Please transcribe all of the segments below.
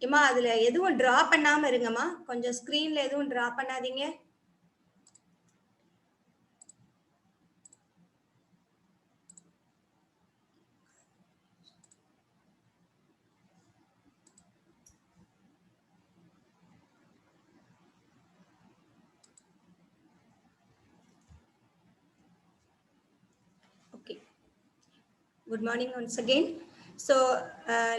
இம்மா அதுல எதுவும் டிரா பண்ணாம இருங்கம்மா. கொஞ்சம் ஸ்க்ரீன்ல எதுவும் டிரா பண்ணாதீங்க. Okay. Good morning once again. So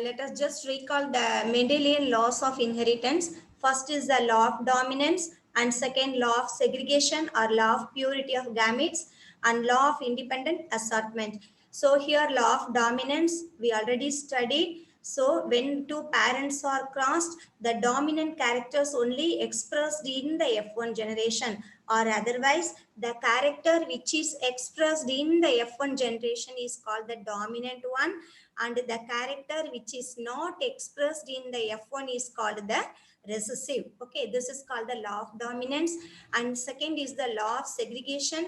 let us just recall the Mendelian laws of inheritance. First is the law of dominance, and second law of segregation or law of purity of gametes, and law of independent assortment. So here law of dominance we already studied. So when two parents are crossed, the dominant characters only expressed in the F1 generation, or otherwise the character which is expressed in the F1 generation is called the dominant one, and the character which is not expressed in the F1 is called the recessive. Okay, this is called the law of dominance. And second is the law of segregation.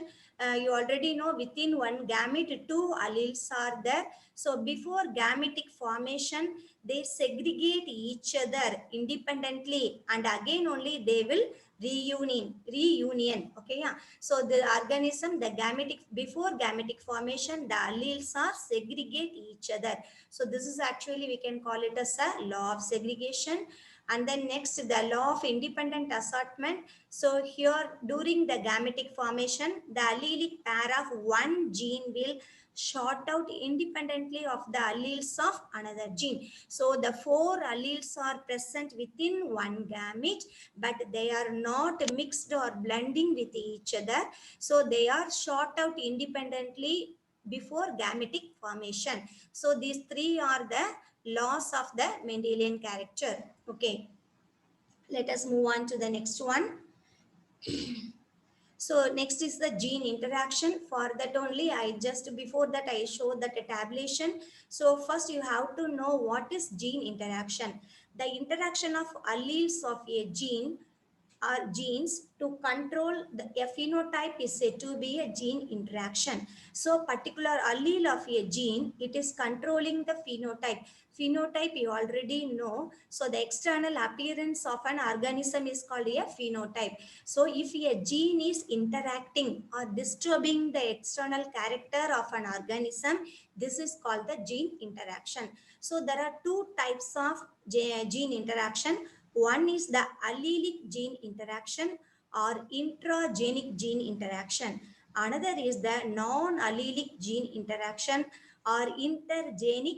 You already know within one gamete two alleles are there. So before gametic formation they segregate each other independently, and again only they will reunion. Okay, yeah. So the organism, the gametic, before gametic formation the alleles are segregate each other. So this is actually we can call it as a law of segregation. And then next the law of independent assortment. So here during the gametic formation the allelic pair of one gene will short out independently of the alleles of another gene. So the four alleles are present within one gamete, but they are not mixed or blending with each other. So they are short out independently before gametic formation. So these three are the laws of the Mendelian character. Okay, let us move on to the next one. So next is the gene interaction. For that only I just before that I showed that a tabulation. So first you have to know what is gene interaction. The interaction of alleles of a gene are genes to control a phenotype is said to be a gene interaction. So particular allele of a gene, it is controlling the phenotype. Phenotype you already know. So the external appearance of an organism is called a phenotype. So if a gene is interacting or disturbing the external character of an organism, this is called the gene interaction. So there are two types of gene interaction. One is the allelic gene interaction or intragenic gene interaction. Another is the non-allelic gene interaction or intergenic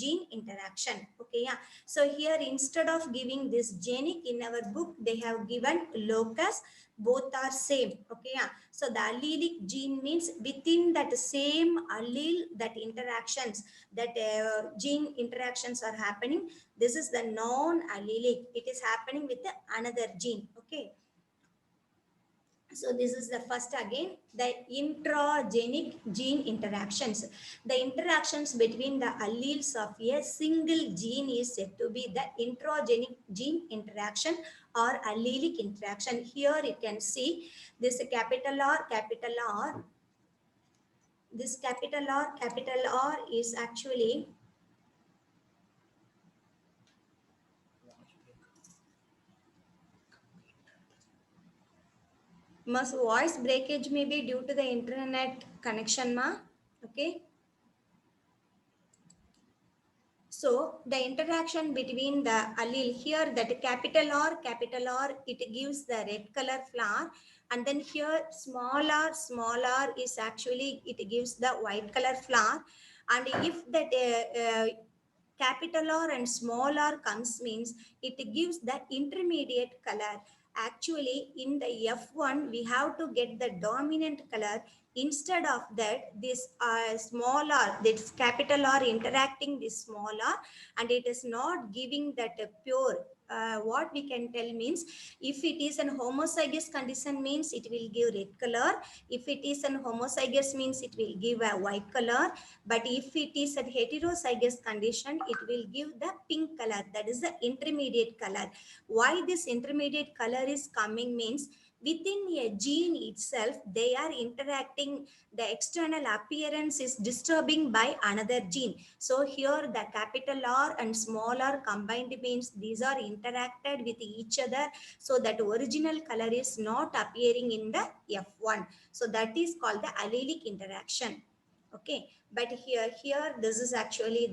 gene interaction. Okay, yeah. So here instead of giving this genic in our book, they have given locus. Both are same. Okay, yeah. So the allelic gene means within that same allele that interactions, that gene interactions are happening. This is the non-allelic. It is happening with another gene. Okay. So this is the first again, the intragenic gene interactions. The interactions between the alleles of a single gene is said to be the intragenic gene interaction or allelic interaction. Here you can see this capital R, capital R. This capital R is actually must voice breakage may be due to the internet connection, ma. Okay. So the interaction between the allele here, that capital R, it gives the red color flower, and then here small r is actually it gives the white color flower. And if that capital R and small r comes means it gives the intermediate color. Actually in the F1 we have to get the dominant color. Instead of that, this small r, this capital R interacting this small r, and it is not giving that pure. What we can tell means, if it is an homozygous condition means it will give red color. If it is an homozygous means it will give a white color. But if it is a heterozygous condition, it will give the pink color. That is the intermediate color. Why this intermediate color is coming means, within a gene itself, they are interacting. The external appearance is disturbing by another gene. So here the capital R and small r combined means these are interacted with each other, so that original color is not appearing in the F1. So that is called the allelic interaction. Okay, but here this is actually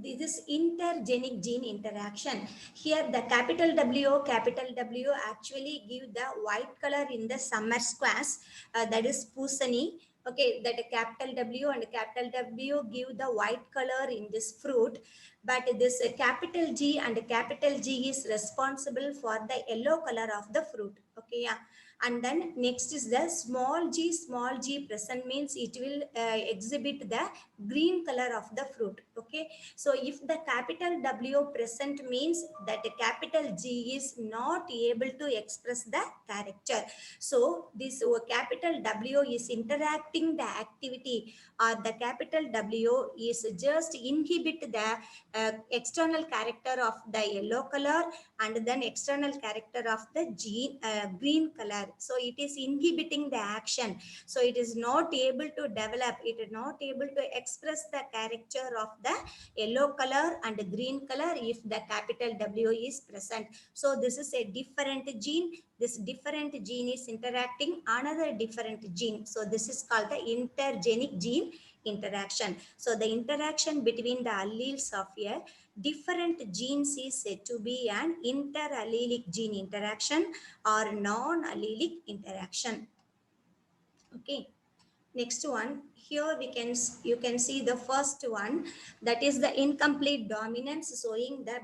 this is intergenic gene interaction. Here the capital W actually give the white color in the summer squash, that is Pusani. Okay, that capital W and capital W give the white color in this fruit, but this capital G and capital G is responsible for the yellow color of the fruit. Okay, yeah. And then next is the small g present means it will exhibit the green color of the fruit. Okay, so if the capital W present means that the capital G is not able to express the character. So this capital W is interacting the activity, or the capital W is just inhibit the external character of the yellow color and then external character of the green color. So it is inhibiting the action. So it is not able to develop, it is not able to express the character of the yellow color and green color if the capital W is present. So this is a different gene. This different gene is interacting another different gene. So this is called the intergenic gene interaction. So the interaction between the alleles of a different genes is said to be an interallelic gene interaction or non-allelic interaction. Okay. Next one, here you can see the first one, that is the incomplete dominance showing the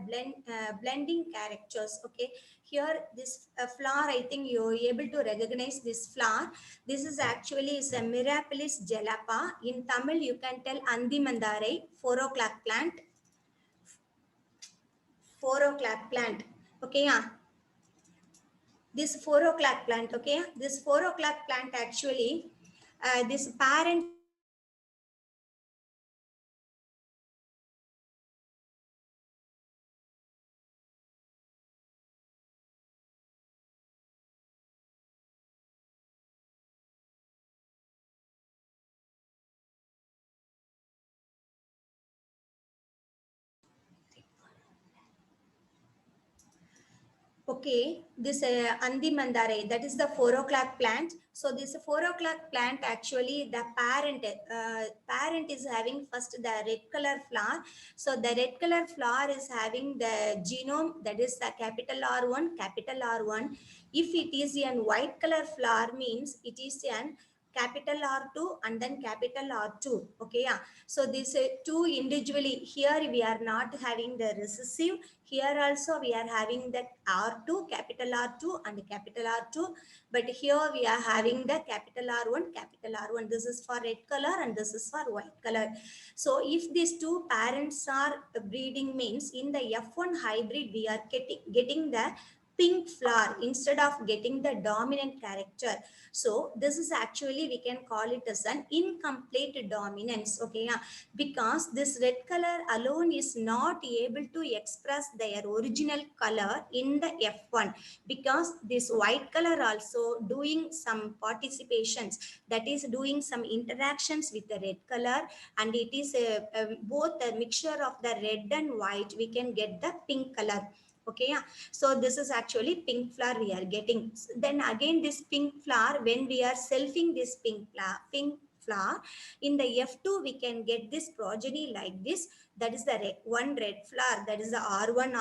blending characters. Okay, here this flower, I think you're able to recognize this flower. This is actually is a Mirabilis jalapa. In Tamil, you can tell Andi Mandarai, 4 o'clock plant. 4 o'clock plant. Okay, yeah. This 4 o'clock plant. Okay, this 4 o'clock plant actually, this parent Okay, this Andi Mandare, that is the 4 o'clock plant. So this 4 o'clock plant actually the parent is having first the red color flower. So the red color flower is having the genome, that is the capital R1, capital R1. If it is a white color flower means it is an capital R2 and then capital R2. Okay, yeah. So these two individually, here we are not having the recessive. Here also we are having the R2, capital R2 and capital R2. But here we are having the capital R1, capital R1. This is for red color and this is for white color. So if these two parents are breeding means in the F1 hybrid, we are getting the pink flower instead of getting the dominant character. So this is actually, we can call it as an incomplete dominance. Okay, yeah, because this red color alone is not able to express their original color in the F1, because this white color also doing some participations, that is doing some interactions with the red color, and it is both a mixture of the red and white, we can get the pink color. Okay, yeah. So this is actually pink flower we are getting. Then again this pink flower, when we are selfing this pink flower in the F2, we can get this progeny like this. That is the one red flower, that is the R1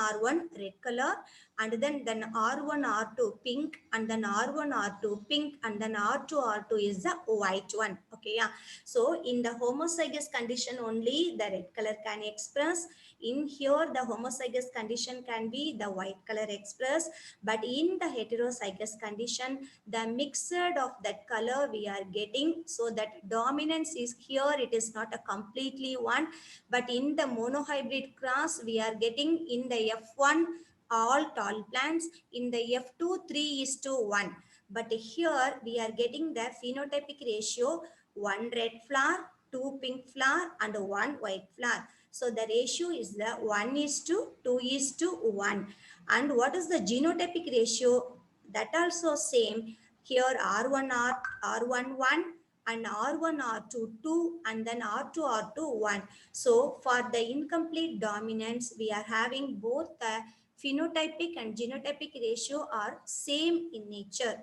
red color, and then R1 R2 pink, and then R1 R2 pink, and then R2 R2 is the white one. Okay, yeah. So in the homozygous condition only the red color can express. In here the homozygous condition can be the white color expressed, but in the heterozygous condition the mixture of that color we are getting. So that dominance is here, it is not a completely one, but in the monohybrid cross we are getting in the F1 all tall plants, in the F2 3:1. But here we are getting the phenotypic ratio, one red flower, two pink flower and one white flower. So the ratio is the 1:2:1. And what is the genotypic ratio? That also same. Here R1 1 and R1 R2 2 and then R2 R2 1. So for the incomplete dominance, we are having both the phenotypic and genotypic ratio are same in nature.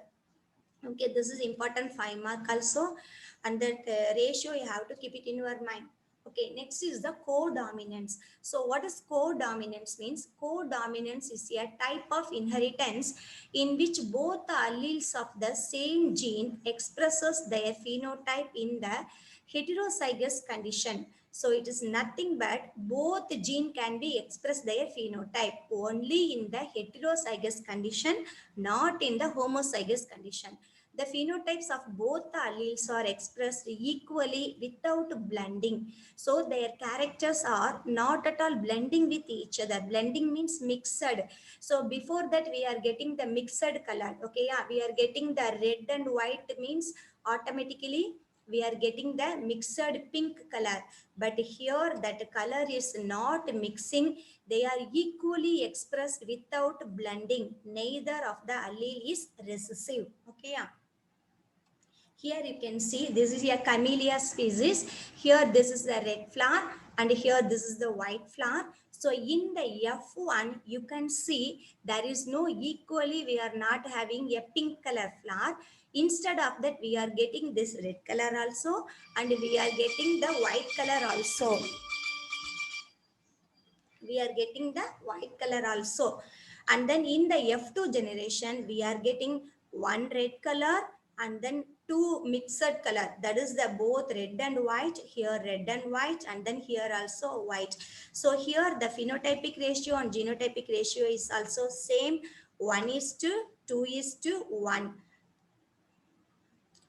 Okay, this is important 5 mark also, and that ratio you have to keep it in your mind. Okay, next is the codominance. So what is codominance means? Codominance is a type of inheritance in which both the alleles of the same gene expresses their phenotype in the heterozygous condition. So it is nothing but both gene can be expressed their phenotype only in the heterozygous condition, not in the homozygous condition. The phenotypes of both the alleles are expressed equally without blending. So their characters are not at all blending with each other. Blending means mixed. So before that we are getting the mixed color. Okay, yeah, we are getting the red and white means automatically we are getting the mixed pink color. But here that color is not mixing. They are equally expressed without blending. Neither of the allele is recessive. Okay, yeah. Here you can see this is a camellia species. Here this is the red flower and here this is the white flower. So in the F1 you can see there is no equally, we are not having a pink color flower. Instead of that we are getting this red color also and we are getting the white color also. We are getting the white color also. And then in the F2 generation we are getting one red color and then two mixed color, that is the both red and white. Here red and white and then here also white. So here the phenotypic ratio and genotypic ratio is also same, 1:2:1.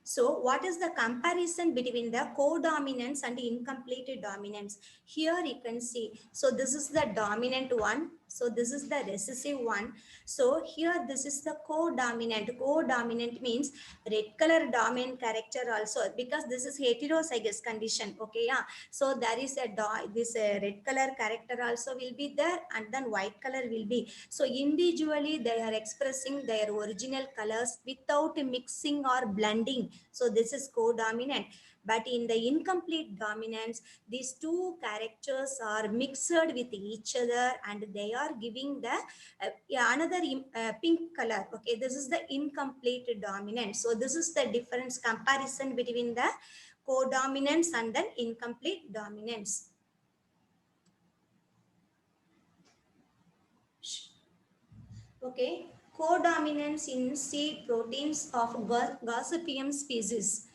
So what is the comparison between the codominance and incomplete dominance? Here you can see, so this is the dominant one. So this is the recessive one. So here this is the codominant. Codominant means red color dominant character also, because this is heterozygous condition. Okay, yeah. So there is a this red color character also will be there and then white color will be. So individually they are expressing their original colors without mixing or blending. So this is codominant. But in the incomplete dominance, these two characters are mixed with each other and they are giving the another pink color. Okay, this is the incomplete dominance. So this is the difference comparison between the codominance and then incomplete dominance. Okay, codominance in seed proteins of Gossypium species.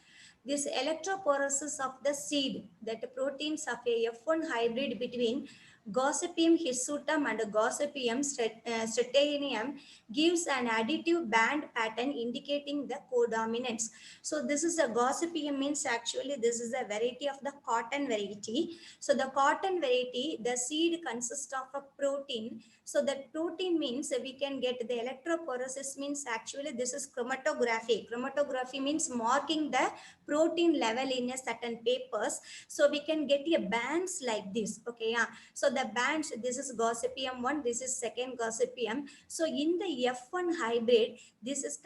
This electrophoresis of the seed, that proteins of a F1 hybrid between Gossypium hirsutum and Gossypium strategonium gives an additive band pattern indicating the codominance. So this is a Gossypium means actually this is a variety of the cotton variety. So the cotton variety, the seed consists of a protein. So that protein means we can get the electrophoresis means actually this is chromatography. Chromatography means marking the protein level in a certain papers. So we can get a bands like this. Okay, yeah. So the bands, this is Gossypium 1, this is second Gossypium. So in the F1 hybrid, this is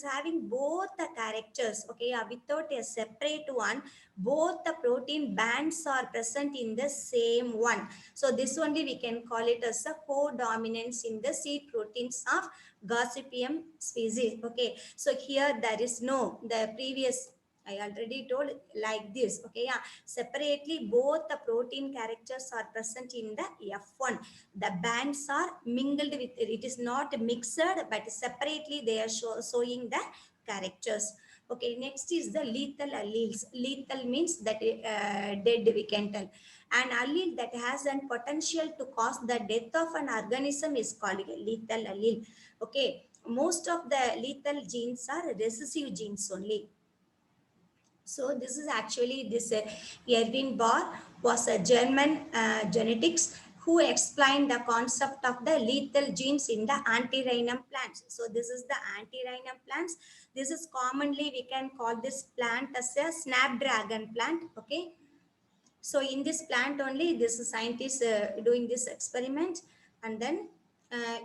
having both the characters. Okay, yeah, without a separate one, both the protein bands are present in the same one. So this only we can call it as a codominance in the seed proteins of Gossypium species. Okay, so here there is no, the previous I already told like this. Okay, yeah. Separately, both the protein characters are present in the F1. The bands are mingled with it. It is not mixed, but separately they are showing the characters. Okay, next is the lethal alleles. Lethal means that dead, we can tell. An allele that has an potential to cause the death of an organism is called a lethal allele. Okay, most of the lethal genes are recessive genes only. So this is actually this Erwin Barr was a German genetics who explained the concept of the lethal genes in the antirrhinum plants. So this is the antirrhinum plants. This is commonly we can call this plant as a snapdragon plant. Okay. So in this plant only, this scientist doing this experiment, and then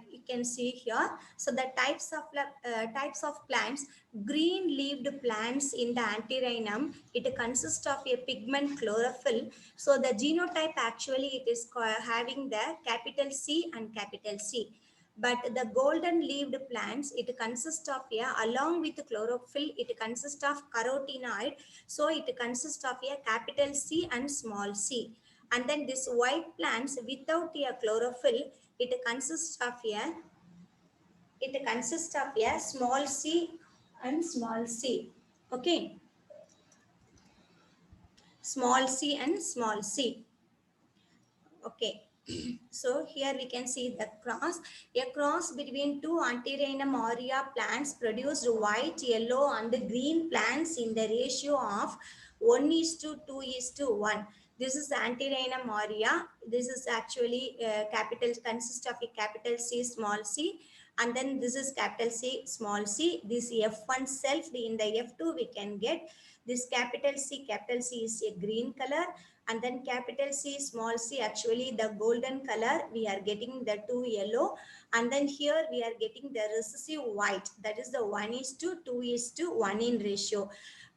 you can see here. So the types of plants, green leaved plants in the Antirrhinum, it consists of a pigment chlorophyll. So the genotype actually it is having the capital C and capital C. But the golden leaved plants, it consists of a, along with chlorophyll, it consists of carotenoid. So it consists of a capital C and small c. And then this white plants without a chlorophyll, it consists of a small c and small c. Okay, small c and small c. Okay, so here we can see the cross. A cross between two Antirrhinum aurea plants produced white, yellow and green plants in the ratio of 1:2:1. This is Antirrhinum aurea. This is actually capital, consists of a capital C, small c. And then this is capital C, small c. This F1 self, in the F2 we can get this capital C is a green color, and then capital C, small c, actually the golden color, we are getting the two yellow, and then here we are getting the recessive white, that is the 1:2:1 in ratio.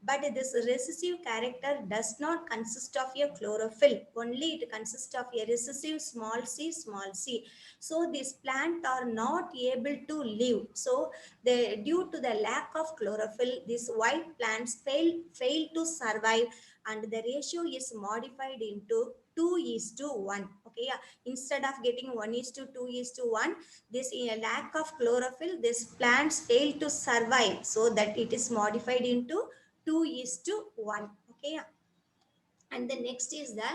But this recessive character does not consist of a chlorophyll, only it consists of a recessive small c, small c. So these plants are not able to live. So due to the lack of chlorophyll, these white plants fail to survive, and the ratio is modified into 2:1. Okay, yeah. Instead of getting 1:2:1, this in a lack of chlorophyll, these plants fail to survive, so that it is modified into 2:1. Okay, yeah. And the next is the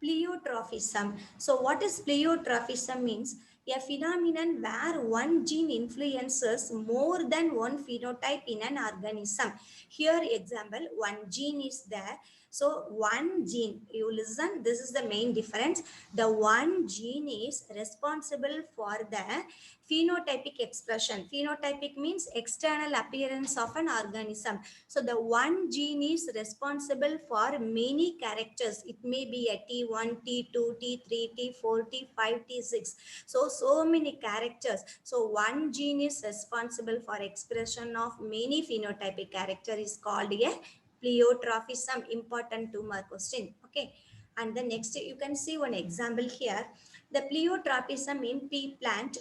pleiotrophism. So what is pleiotrophism means? A phenomenon where one gene influences more than one phenotype in an organism. Here example, one gene is there. So one gene, you listen, this is the main difference. The one gene is responsible for the phenotypic expression. Phenotypic means external appearance of an organism. So the one gene is responsible for many characters. It may be a T1, T2, T3, T4, T5, T6. So many characters. So one gene is responsible for expression of many phenotypic character is called a pleiotrophism. Important 2 mark question. Okay. And the next, you can see one example here. The pleiotropism in pea plant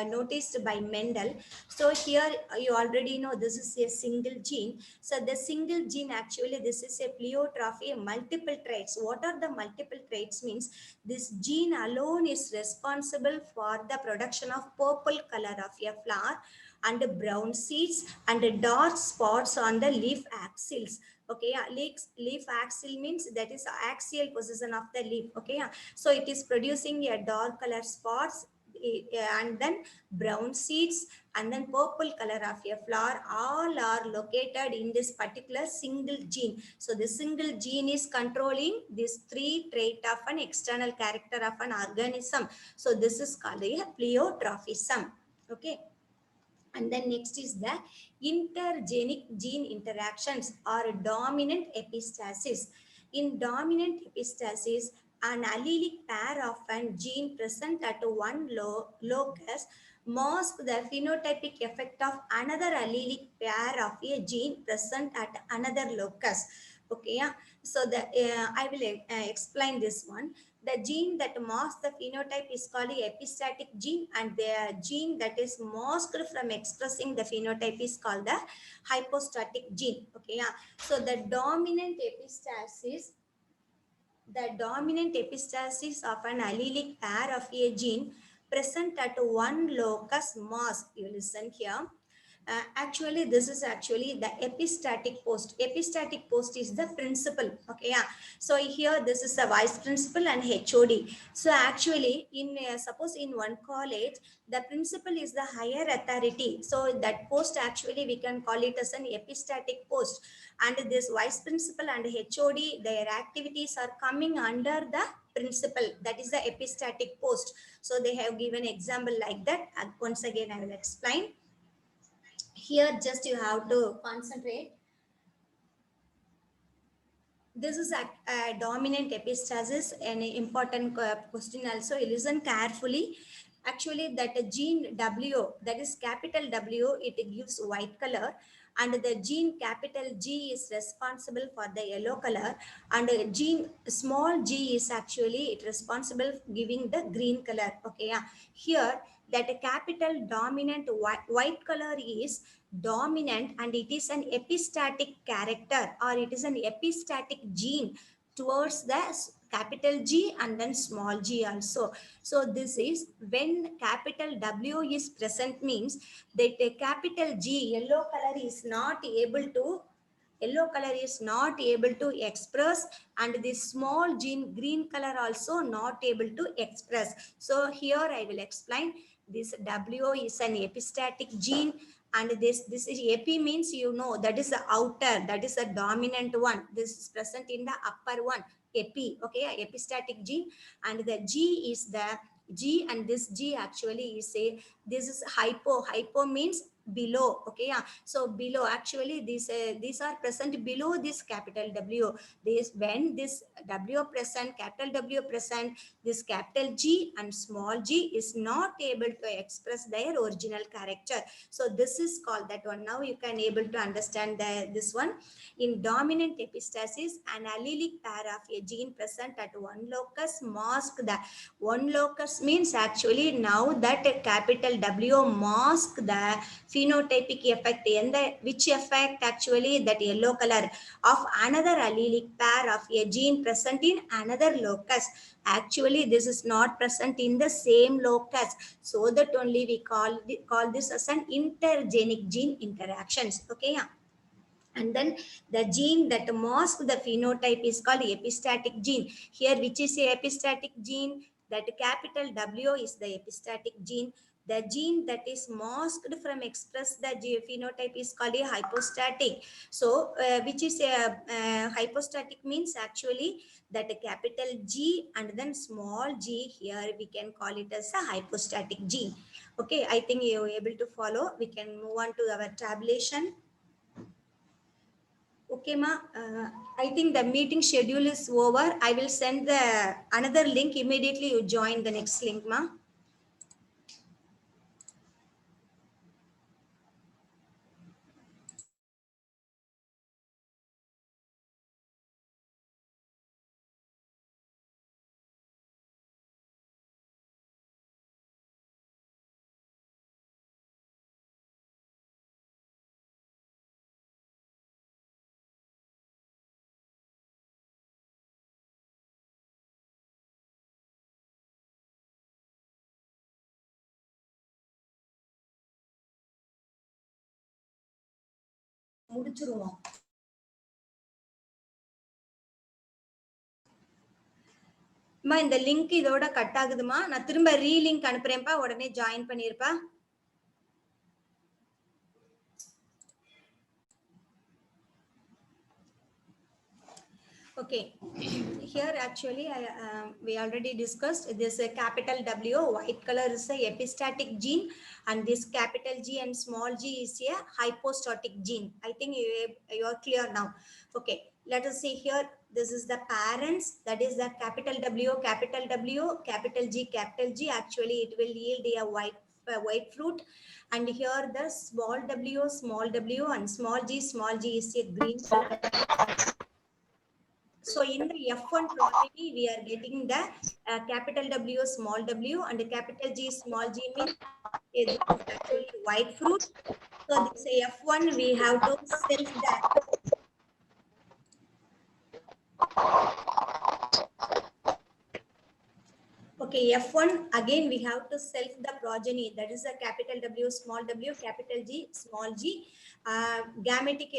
noticed by Mendel. So here you already know this is a single gene. So the single gene, actually this is a pleiotrophy, multiple traits. What are the multiple traits means? This gene alone is responsible for the production of purple color of a flower and brown seeds and dark spots on the leaf axils. Okay, yeah, leaf axil means that is axial position of the leaf. Okay, yeah. So it is producing a dark color spots, and then brown seeds and then purple color of a flower, all are located in this particular single gene. So the single gene is controlling these three trait of an external character of an organism. So this is called a pleiotrophism. Okay. And then next is the intergenic gene interactions or dominant epistasis. In dominant epistasis, an allelic pair of an gene present at one locus mask the phenotypic effect of another allelic pair of a gene present at another locus. Okay, yeah. So I will explain this one. The gene that masks the phenotype is called the epistatic gene, and the gene that is masked from expressing the phenotype is called the hypostatic gene. Okay, yeah. So the dominant epistasis of an allelic pair of a gene present at one locus mask. You listen here. Actually, this is actually the epistatic post. Epistatic post is the principal. Okay, yeah. So here this is the vice principal and HOD. So actually, in suppose in one college, the principal is the higher authority. So that post actually we can call it as an epistatic post. And this vice principal and HOD, their activities are coming under the principal. That is the epistatic post. So they have given example like that. And once again, I will explain. Here just you have to concentrate. This is a dominant epistasis, an important question also. Listen carefully. Actually, that gene W, that is capital W, it gives white color, and the gene capital G is responsible for the yellow color, and gene small g is actually it responsible giving the green color. Okay, yeah. Here that a capital dominant white color is dominant, and it is an epistatic character, or it is an epistatic gene towards the capital G and then small g also. So this is when capital W is present, means that a capital G yellow color is not able to express, and this small gene green color also not able to express. So here I will explain. This W is an epistatic gene, and this is epi means, you know, that is the outer, that is a dominant one. This is present in the upper one, epi. Okay, epistatic gene. And the G is the G, and this G actually is a, this is hypo means below. Okay, yeah. So below, actually these are present below this capital W. This, when this W present, capital W present, this capital G and small g is not able to express their original character. So this is called that one. Now you can able to understand this one. In dominant epistasis, an allelic pair of a gene present at one locus mask the one locus, means actually now that a capital W mask the phenotypic effect. In the which effect? Actually that yellow color of another allelic pair of a gene present in another locus. Actually this is not present in the same locus, so that only we call this as an intergenic gene interactions. Okay, yeah. And then the gene that masks the phenotype is called epistatic gene. Here, which is a epistatic gene? That capital W is the epistatic gene. The gene that is masked from express the phenotype is called a hypostatic. So which is a hypostatic means actually that a capital G and then small g, here we can call it as a hypostatic gene. Okay, I think you are able to follow. We can move on to our tabulation. Okay, ma. I think the meeting schedule is over. I will send the another link immediately. You join the next link, ma. முடிச்சிருவோம். அம்மா இந்த link இதோட cut ஆகுதுமா. நான் திரும்ப ரீலிங்க் அனுப்புறேன்ப்பா, உடனே join பண்ணிருப்பா. Okay, here actually we already discussed this capital W, white color is a epistatic gene, and this capital G and small g is a hypostatic gene. I think you are clear now. Okay, let us see here. This is the parents, that is the capital W, capital G, capital G. Actually it will yield a white fruit, and here the small w and small g is a green color. So in the F1 progeny, we are getting the capital W small w and the capital G small g, means this is actually white fruit. So this F1 we have to self that. Okay, F1 again we have to self the progeny, that is a capital W small w, capital G small g. Gametic,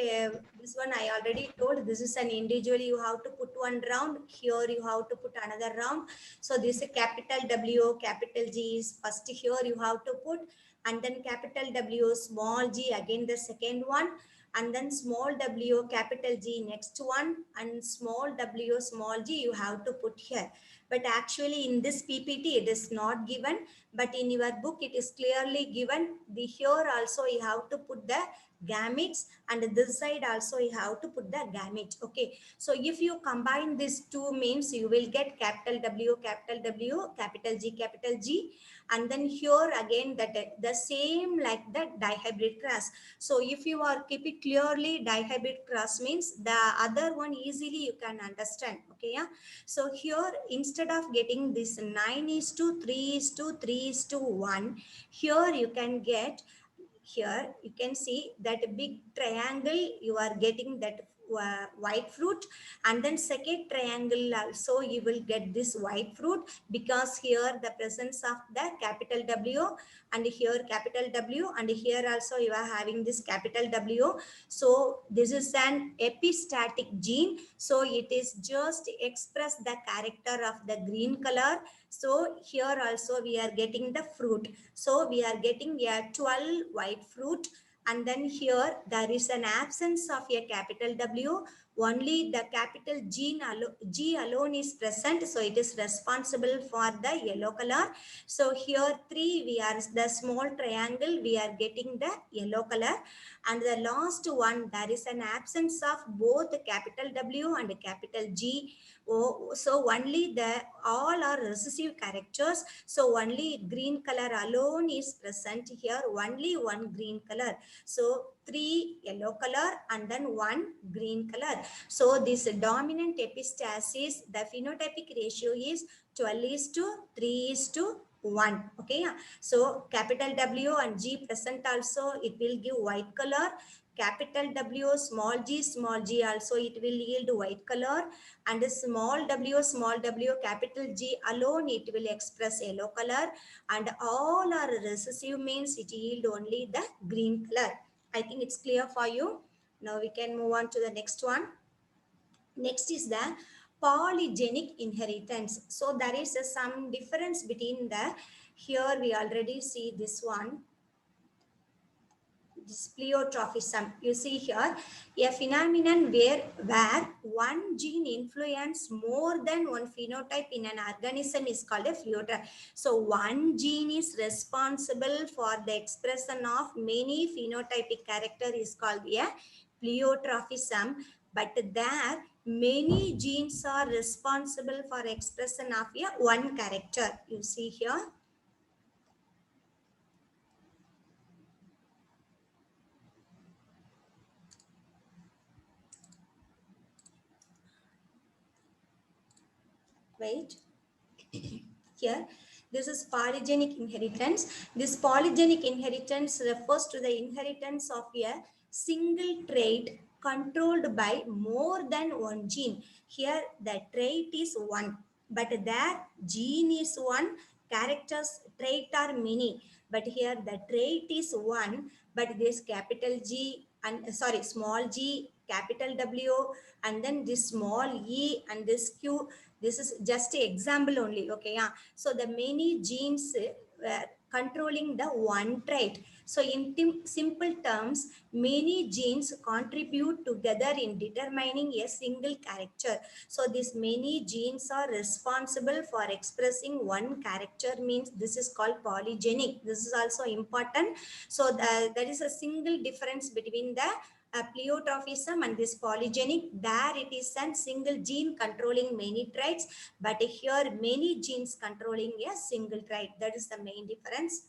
this one I already told, this is an individual, you have to put one round, here you have to put another round. So this is capital W, capital G is first here you have to put, and then capital W small g again the second one, and then small w capital G next one, and small w small g you have to put here. But actually in this PPT it is not given, but in your book it is clearly given. The here also you have to put the gametes, and this side also you have to put the gamete. Okay, so if you combine these two means, you will get capital W, capital G, and then here again that the same like the dihybrid cross. So if you are keep it clearly, dihybrid cross means the other one easily you can understand. Okay, yeah. So here instead of getting this 9:3:3:1, here you can get, here you can see that big triangle, you are getting that white fruit, and then second triangle also you will get this white fruit, because here the presence of the capital W, and here capital W, and here also you are having this capital W. So this is an epistatic gene, so it is just express the character of the green color. So here also we are getting the fruit. So we are getting a 12 white fruit, and then here there is an absence of a capital W. Only the capital G alone is present. So it is responsible for the yellow color. So here 3, we are the small triangle, we are getting the yellow color. And the last one, there is an absence of both capital W and capital G. Oh, so only the all are recessive characters. So only green color alone is present here. Only one green color. So 3 yellow color and then 1 green color. So this dominant epistasis, the phenotypic ratio is 12:3:1. Okay, yeah. So capital W and G present also, it will give white color. Capital W, small g also, it will yield white color, and small w, capital G alone, it will express yellow color, and all are recessive means it yield only the green color. I think it's clear for you. Now we can move on to the next one. Next is the polygenic inheritance. So there is some difference between the, here we already see this one, this pleiotropism. You see here a phenomenon where one gene influence more than one phenotype in an organism is called a pleiotropism. So one gene is responsible for the expression of many phenotypic character is called a pleiotropism, but there many genes are responsible for expression of a one character. You see here. Wait. Here, this is polygenic inheritance. This polygenic inheritance refers to the inheritance of a single trait controlled by more than one gene. Here, the trait is one, but that gene is one, characters trait are many, but here the trait is one, but this capital G and sorry, small g, capital W, and then this small e and this q, this is just an example only. Okay, yeah. So the many genes controlling the one trait. So in simple terms, many genes contribute together in determining a single character. So these many genes are responsible for expressing one character, means this is called polygenic. This is also important. So there is a single difference between the pleiotropism and this polygenic. There it is a single gene controlling many traits, but here many genes controlling a single trait. That is the main difference.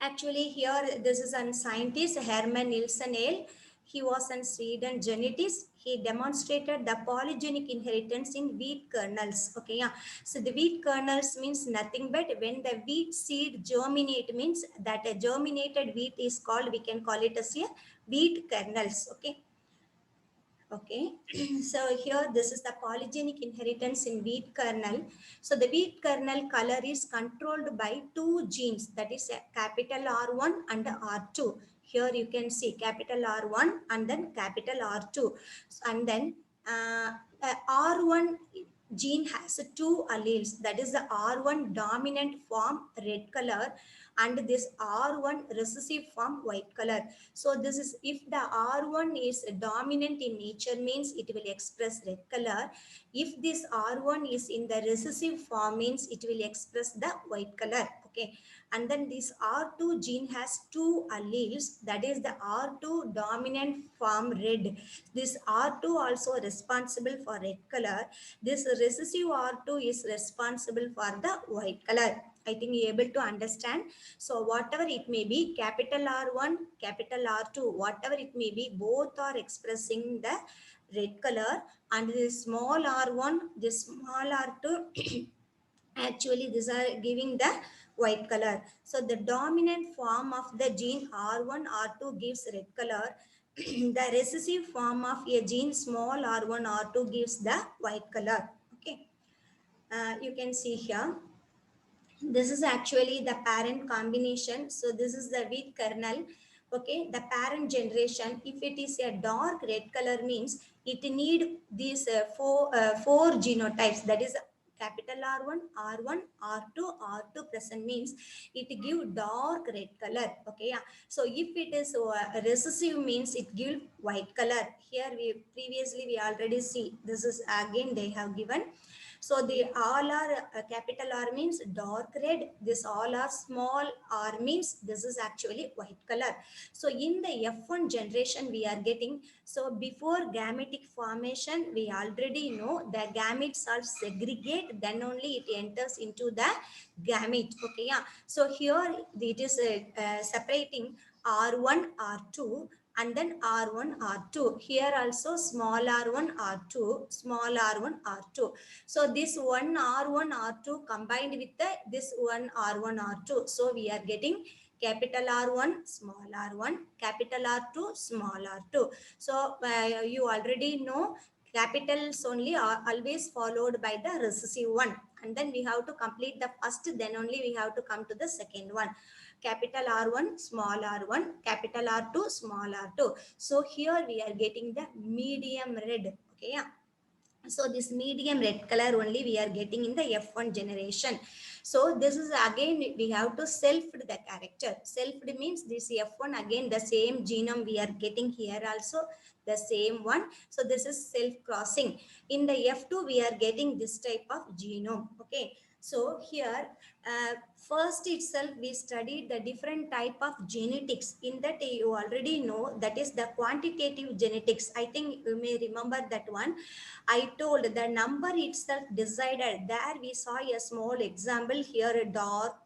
Actually, here this is a scientist, Herman Nilsson Ale. He was a Sweden genetist. He demonstrated the polygenic inheritance in wheat kernels. Okay, yeah. So the wheat kernels means nothing but when the wheat seed germinate, means that a germinated wheat is called, we can call it as a wheat kernels. Okay. Okay, so here this is the polygenic inheritance in wheat kernel. So the wheat kernel color is controlled by two genes, that is a capital R1 and R2. Here you can see capital R1 and then capital R2. And then R1 gene has two alleles, that is the R1 dominant form red color and this R1 recessive form white color. So this is, if the R1 is dominant in nature, means it will express red color. If this R1 is in the recessive form, means it will express the white color. Okay, and then this R2 gene has two alleles, that is the R2 dominant form red. This R2 also responsible for red color. This recessive R2 is responsible for the white color. I think you're able to understand. So whatever it may be, capital R1, capital R2, whatever it may be, both are expressing the red color, and this small R1, this small R2 actually these are giving the white color. So the dominant form of the gene R1 R2 gives red color. The recessive form of a gene small R1 R2 gives the white color. Okay, you can see here, this is actually the parent combination. So this is the wheat kernel. Okay, the parent generation, if it is a dark red color means it need these four genotypes, that is capital R1, R1, R2, R2 present means it give dark red color. Okay, yeah. So if it is recessive means it give white color. Here we previously we already see, this is again they have given. So the all are capital R means dark red. This all are small R means this is actually white color. So in the F1 generation we are getting, so before gametic formation we already know the gametes are segregate, then only it enters into the gamete. Okay, yeah. So here it is separating R1, R2, and then R1, R2. Here also small R1, R2, small R1, R2. So this one R1, R2 combined with this one R1, R2. So we are getting capital R1, small R1, capital R2, small R2. So you already know capitals only are always followed by the recessive one. And then we have to complete the first, then only we have to come to the second one. Capital R1, small R1, capital R2, small R2. So here we are getting the medium red. Okay, yeah. So this medium red color only we are getting in the F1 generation. So this is again we have to self the character. Selfed means this F1 again the same genome we are getting here also the same one. So this is self crossing. In the F2 we are getting this type of genome. Okay. So here first itself we studied the different type of genetics. In that you already know that is the quantitative genetics. I think you may remember that one. I told the number itself decided. There we saw a small example here, a dark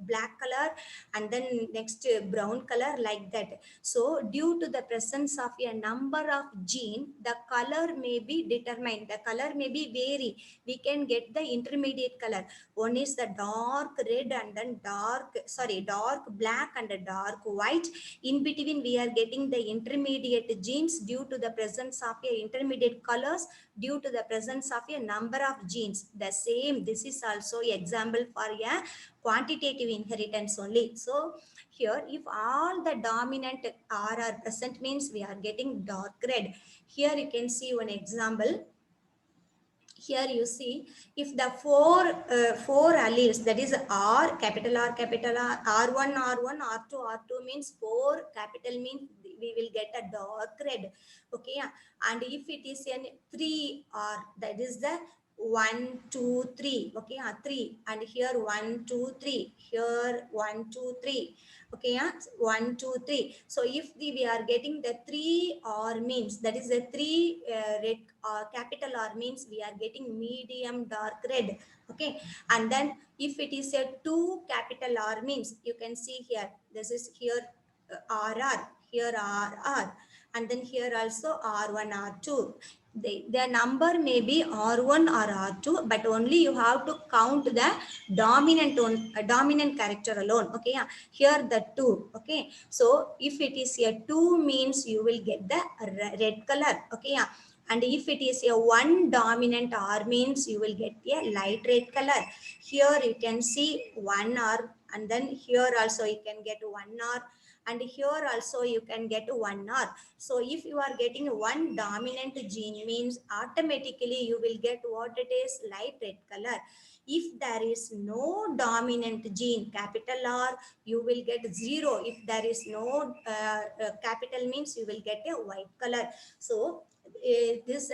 black color, and then next brown color like that. So due to the presence of a number of gene, the color may be determined. The color may be vary. We can get the intermediate color. One is the dark red and then dark black and dark white. In between we are getting the intermediate genes due to the presence of a intermediate colors due to the presence of a number of genes. The same, this is also example for a quantitative inheritance only. So here if all the dominant R are present means we are getting dark red. Here you can see one example. Here you see if the four alleles, that is R, capital R, R1, R1, R2, R2 means four, capital means we will get a dark red. Okay, and if it is an 3R, that is the 1, 2, 3. Okay, 3, and here 1, 2, 3, here 1, 2, 3. Okay, yeah, 1, 2, 3. So if we are getting the 3 R means, that is the 3 red capital R means we are getting medium dark red. Okay, and then if it is a 2 capital R means you can see here, this is here RR, here RR, and then here also R1, R2. The number may be R1 or R2, but only you have to count the dominant character alone. Okay, yeah. Here the 2. Okay, so if it is a 2 means you will get the red color. Okay, yeah. And if it is a 1 dominant R means you will get a light red color. Here you can see 1 R, and then here also you can get 1 R, and here also you can get 1R. So if you are getting one dominant gene means automatically you will get what it is, light red color. If there is no dominant gene, capital R, you will get 0. If there is no capital means you will get a white color. So this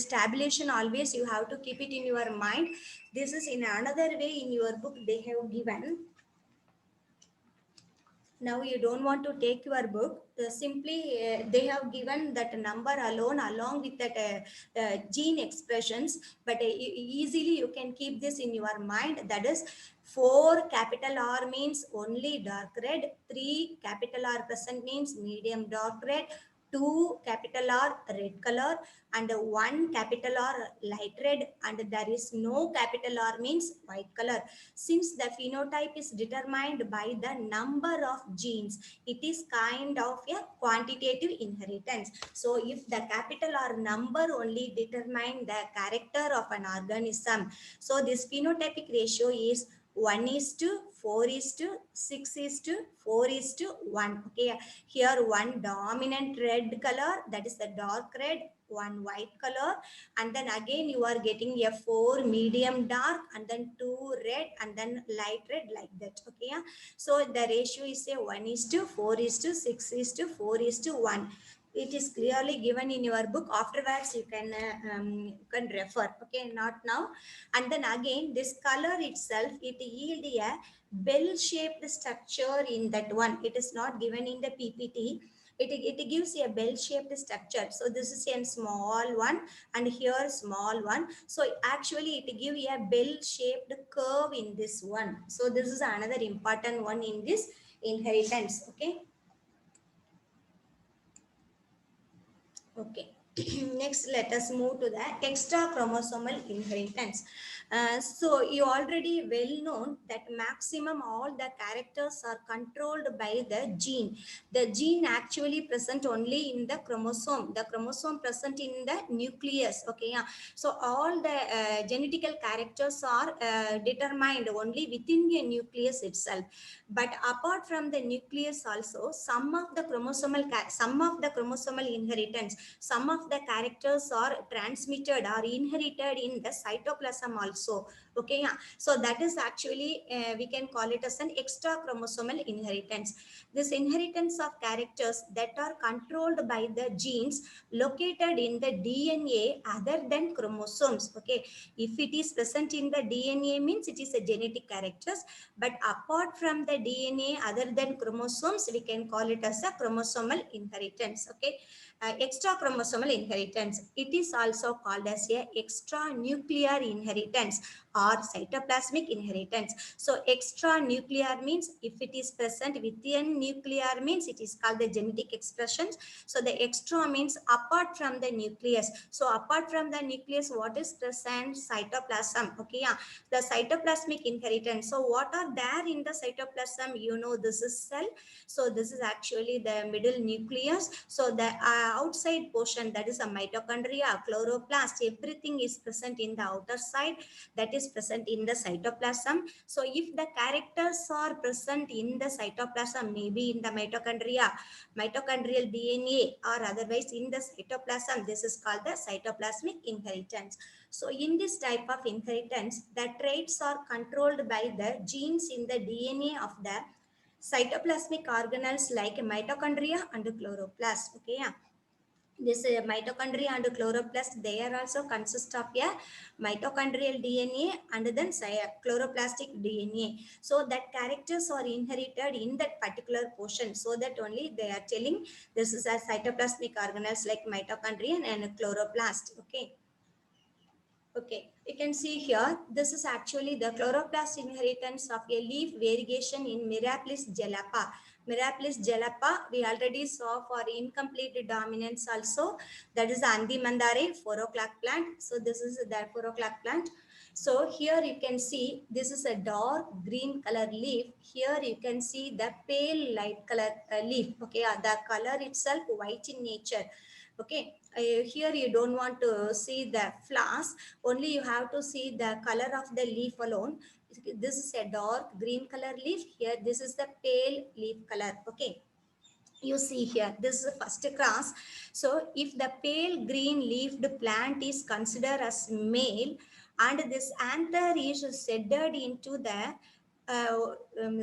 tabulation always you have to keep it in your mind. This is in another way in your book they have given. Now you don't want to take your book, simply they have given that number alone along with that gene expressions, but easily you can keep this in your mind. That is 4 capital R means only dark red, 3 capital R present means medium dark red, 2 capital R red color, and 1 capital R light red, and there is no capital R means white color. Since the phenotype is determined by the number of genes, it is kind of a quantitative inheritance. So if the capital R number only determine the character of an organism, so this phenotypic ratio is 1:4:6:4:1. Okay, here one dominant red color, that is the dark red, one white color, and then again you are getting a 4 medium dark, and then 2 red, and then light red, like that. Okay, yeah? So the ratio is a 1:4:6:4:1. It is clearly given in your book. Afterwards you can refer. Okay, not now. And then again this color itself, it yield a bell shaped structure in that one. It is not given in the PPT. It gives a bell shaped structure. So this is a small one, and here small one. So actually it gives a bell shaped curve in this one. So this is another important one in this inheritance. Okay. Okay. Next, let us move to the extra chromosomal inheritance. So you already well known that maximum all the characters are controlled by the gene. The gene actually present only in the chromosome. The chromosome present in the nucleus. Okay, yeah. So all the genetical characters are determined only within the nucleus itself. But apart from the nucleus also, some of the chromosomal inheritance, some of the characters are transmitted or inherited in the cytoplasm also. Okay, yeah. So that is actually we can call it as an extra chromosomal inheritance. This inheritance of characters that are controlled by the genes located in the DNA other than chromosomes. Okay, if it is present in the DNA means it is a genetic characters, but apart from the DNA other than chromosomes, we can call it as a chromosomal inheritance. Okay, extra chromosomal inheritance. It is also called as a extra nuclear inheritance or cytoplasmic inheritance. So extra nuclear means if it is present within nuclear means it is called the genetic expressions. So the extra means apart from the nucleus. So apart from the nucleus, what is present? Cytoplasm. Okay, yeah. The cytoplasmic inheritance. So what are there in the cytoplasm? You know, this is cell. So this is actually the middle nucleus. So the outside portion, that is a mitochondria, chloroplast, everything is present in the outer side, that is present in the cytoplasm. So if the characters are present in the cytoplasm, maybe in the mitochondria, mitochondrial DNA, or otherwise in the cytoplasm, this is called the cytoplasmic inheritance. So in this type of inheritance, the traits are controlled by the genes in the DNA of the cytoplasmic organelles like mitochondria and chloroplast. Okay, yeah. This mitochondria and chloroplast, they are also consist of a mitochondrial DNA and then chloroplastic DNA. So that characters are inherited in that particular portion. So that only they are telling this is a cytoplasmic organelles like mitochondria and chloroplast. Okay. Okay, you can see here, this is actually the chloroplast inheritance of a leaf variegation in Mirabilis jalapa. Mirabilis jalapa, we already saw for incomplete dominance also. That is the Andimandare 4 o'clock plant. So this is the 4 o'clock plant. So here you can see, this is a dark green color leaf. Here you can see the pale light color leaf. Okay, the color itself white in nature. Okay, here you don't want to see the flowers, only you have to see the color of the leaf alone. This is a dark green color leaf. Here this is the pale leaf color. Okay, You see here, this is the first cross. So if the pale green leafed plant is considered as male and this anther is sedded into the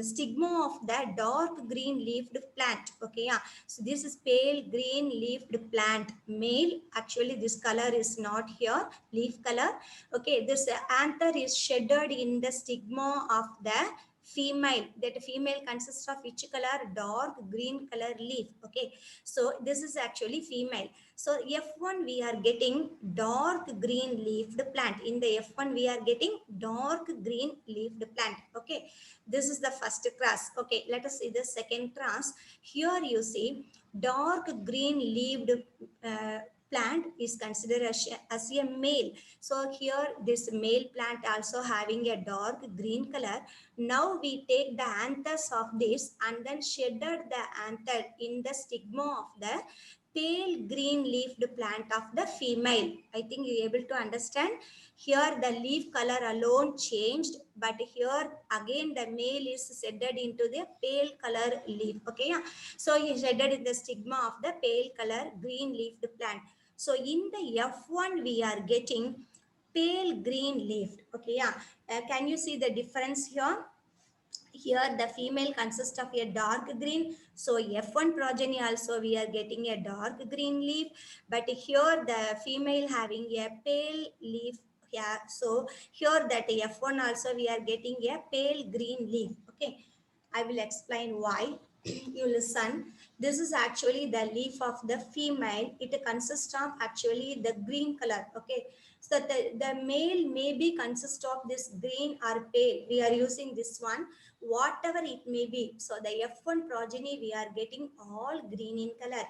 stigma of the dark green leafed plant. Okay, yeah. So this is pale green leafed plant male. Actually, this color is not here, leaf color. Okay, this anther is shedded in the stigma of the female. That female consists of which color? Dark green color leaf. Okay, so this is actually female. So F1 we are getting dark green leafed plant. In the F1 we are getting dark green leafed plant. Okay, this is the first class. Okay, let us see the second class. Here you see dark green leaved uh, plant is considered as a male. So here this male plant also having a dark green color. Now we take the anthers of this and then shedded the anther in the stigma of the pale green leafed plant of the female. I think you're able to understand. Here the leaf color alone changed, but here again the male is shedded into the pale color leaf. Okay, yeah. So he shedded in the stigma of the pale color green leafed plant. So in the F1 we are getting pale green leafed. Okay, yeah. Can you see the difference here? Here the female consists of a dark green, so F1 progeny also we are getting a dark green leaf, but here the female having a pale leaf. Yeah, so here that F1 also we are getting a pale green leaf. Okay, I will explain why. You listen. This is actually the leaf of the female. It consists of actually the green color. Okay, so the male may be consist of this green or pale. We are using this one, whatever it may be. So the F1 progeny we are getting all green in color.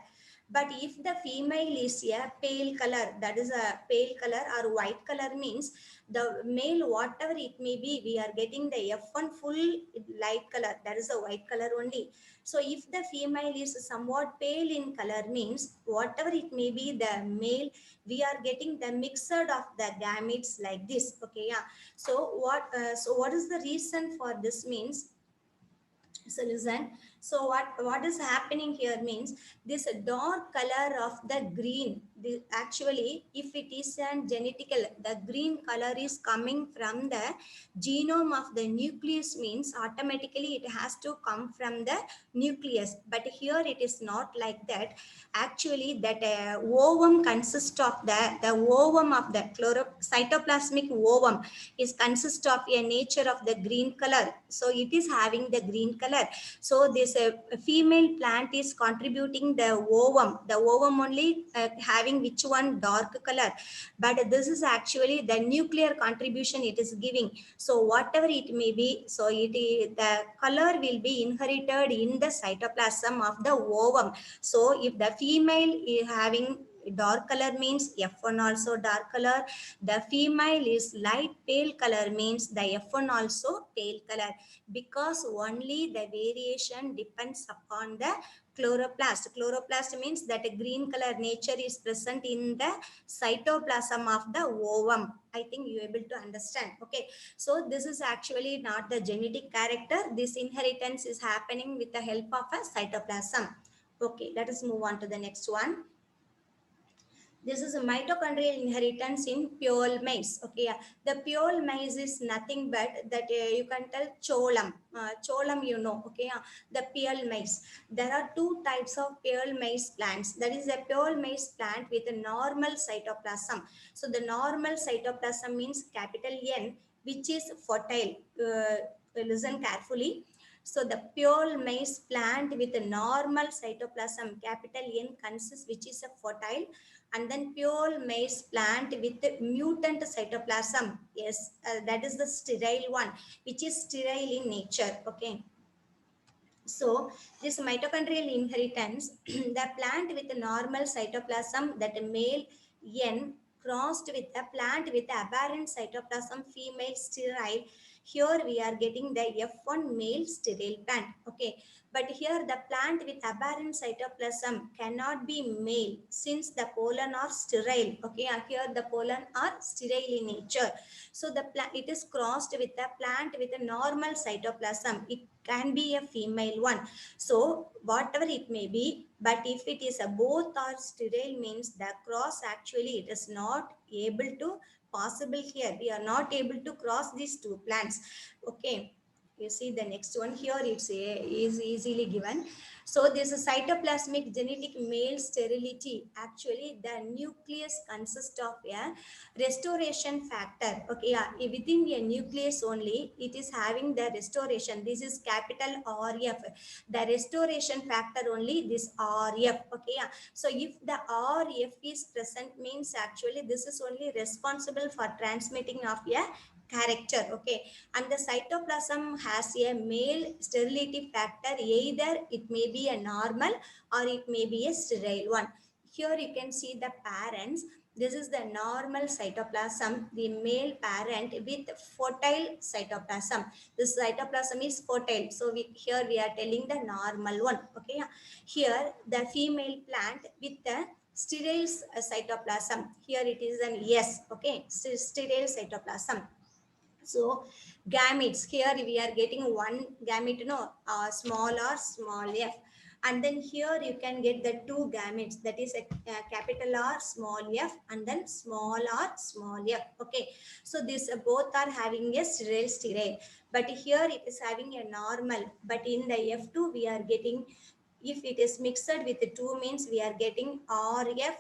But if the female is a pale color, that is a pale color or white color, means the male whatever it may be, we are getting the F1 full light color, that is a white color only. So if the female is somewhat pale in color, means whatever it may be the male, we are getting the mixed of the gametes like this. Okay, yeah. So what is the reason for this means? So listen. So what is happening here means this dark color of the green, actually if it is an genetical, the green color is coming from the genome of the nucleus, means automatically it has to come from the nucleus. But here it is not like that. Actually that ovum consists of the ovum of the cytoplasmic ovum is consist of a nature of the green color, so it is having the green color. So this female plant is contributing the ovum only having which one? Dark color. But this is actually the nuclear contribution it is giving. So whatever it may be, so the color will be inherited in the cytoplasm of the ovum. So if the female is having dark color, means F1 also dark color. The female is light pale color, means the F1 also pale color, because only the variation depends upon the chloroplast. Chloroplast means that a green color nature is present in the cytoplasm of the ovum. I think you are able to understand. Okay, so this is actually not the genetic character. This inheritance is happening with the help of a cytoplasm. Okay, let us move on to the next one. This is a mitochondrial inheritance in pure maize. Okay, yeah. The pure maize is nothing but that you can tell cholam. Cholam, you know. Okay, yeah. The pure maize. There are two types of pure maize plants. That is a pure maize plant with a normal cytoplasm. So the normal cytoplasm means capital N, which is fertile. Listen carefully. So the pure maize plant with a normal cytoplasm, capital N, consists which is a fertile, and then pure maize plant with mutant cytoplasm. Yes, that is the sterile one, which is sterile in nature. Okay, so this mitochondrial inheritance, the plant with normal cytoplasm, that male N crossed with a plant with aberrant cytoplasm, female sterile. Here we are getting the F1 male sterile plant. Okay, but here the plant with aberrant cytoplasm cannot be male since the pollen are sterile. Okay, and here the pollen are sterile in nature. So the plant, it is crossed with a plant with a normal cytoplasm. It can be a female one. So whatever it may be, but if it is a both are sterile means the cross actually it is not able to possible here. We are not able to cross these two plants. Okay, you see the next one here, it's is easily given. So this is cytoplasmic genetic male sterility. Actually the nucleus consists of a restoration factor. Okay, yeah, within a nucleus only it is having the restoration. This is capital RF, the restoration factor only, this RF. Okay, yeah. So if the RF is present means actually this is only responsible for transmitting of a character. Okay, and the cytoplasm has a male sterility factor, either it may be a normal or it may be a sterile one. Here you can see the parents. This is the normal cytoplasm, the male parent with fertile cytoplasm. This cytoplasm is fertile. So here we are telling the normal one. Okay. Here the female plant with the sterile cytoplasm. Here it is an yes. Okay. Sterile cytoplasm. So gametes, here we are getting one gamete, small or small f, and then here you can get the two gametes, that is a capital R small f and then small r small f. Okay, so these both are having a sterile, but here it is having a normal, but in the F2 we are getting, if it is mixed with the two means we are getting RF,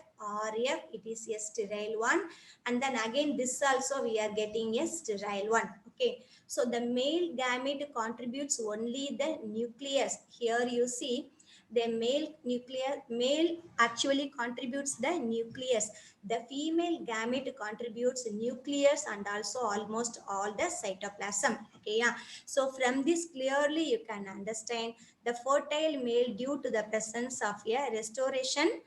it is a sterile one, and then again this also we are getting a sterile one. Okay, so the male gamete contributes only the nucleus. Here you see the male actually contributes the nucleus. The female gamete contributes nucleus and also almost all the cytoplasm. Okay, yeah. So from this clearly you can understand the fertile male due to the presence of a restoration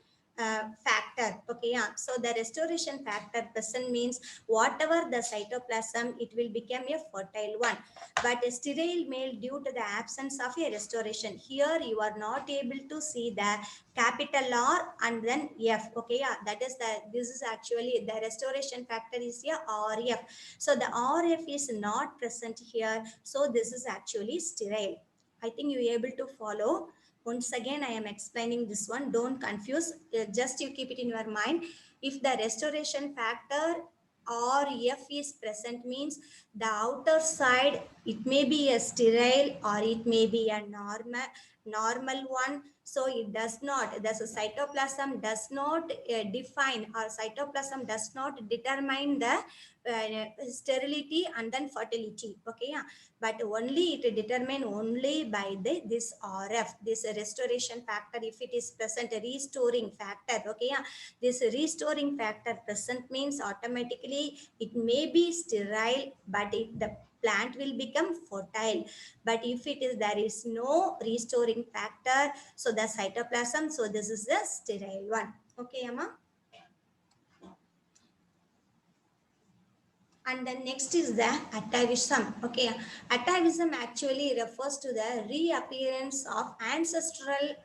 factor. Okay, yeah. So the restoration factor present means whatever the cytoplasm, it will become a fertile one. But a sterile male due to the absence of a restoration. Here you are not able to see the capital R and then F. Okay, yeah. That is the, this is actually the restoration factor is a RF. So the RF is not present here. So this is actually sterile. I think you are able to follow. Once again, I am explaining this one. Don't confuse. Just you keep it in your mind. If the restoration factor or F is present means the outer side, it may be a sterile or it may be a normal one. So it does not, the cytoplasm does not define, or cytoplasm does not determine the sterility and then fertility. Okay, yeah. But only it determine only by the this RF, this restoration factor, if it is present, a restoring factor. Okay, yeah. This restoring factor present means automatically it may be sterile, but the plant will become fertile. But if it is, there is no restoring factor, so the cytoplasm, so this is the sterile one. Okay, Amma. And then next is the atavism. Okay, atavism actually refers to the reappearance of ancestral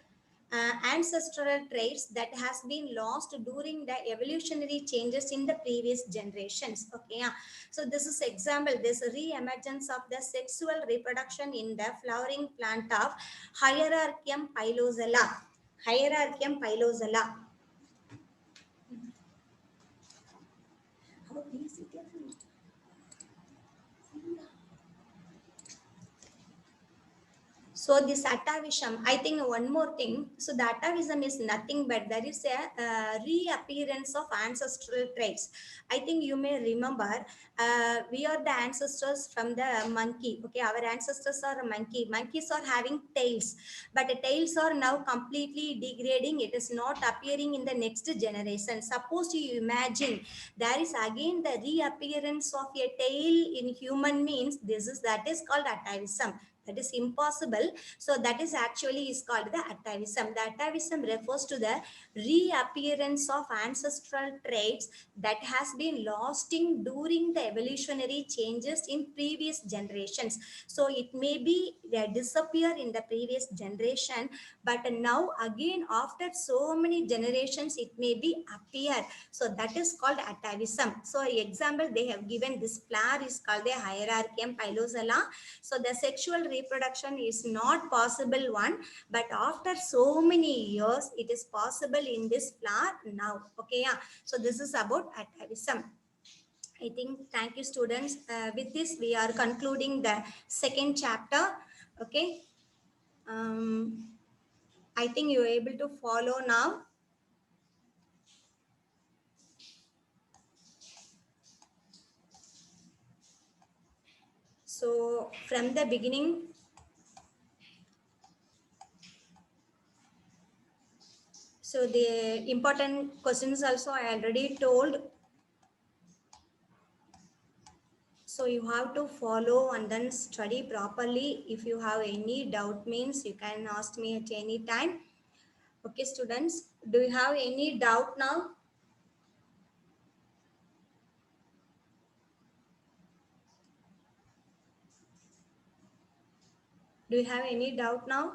traits that has been lost during the evolutionary changes in the previous generations. Okay, so this is example, this re-emergence of the sexual reproduction in the flowering plant of Hierarchium pilosola. Hierarchium pilosola. How easy it is. So this atavism, I think one more thing. So the atavism is nothing but there is a reappearance of ancestral traits. I think you may remember we are the ancestors from the monkey. Okay, our ancestors are a monkey. Monkeys are having tails, but the tails are now completely degrading. It is not appearing in the next generation. Suppose you imagine there is again the reappearance of a tail in human means, this is, that is called atavism. That is impossible. So that is actually is called the atavism. The atavism refers to the reappearance of ancestral traits that has been lost in during the evolutionary changes in previous generations. So it may be disappear in the previous generation, but now again after so many generations it may be appear. So that is called atavism. So example they have given, this flower is called the Hierarchium pilosola. So the sexual reproduction is not possible one, but after so many years it is possible in this flower now. Okay, yeah. So this is about atavism. I think, thank you students. With this we are concluding the second chapter. Okay. um, I think you are able to follow now. So from the beginning, so the important questions also I already told. So you have to follow and then study properly. If you have any doubt means you can ask me at any time. Okay, students, do you have any doubt now? Do you have any doubt now?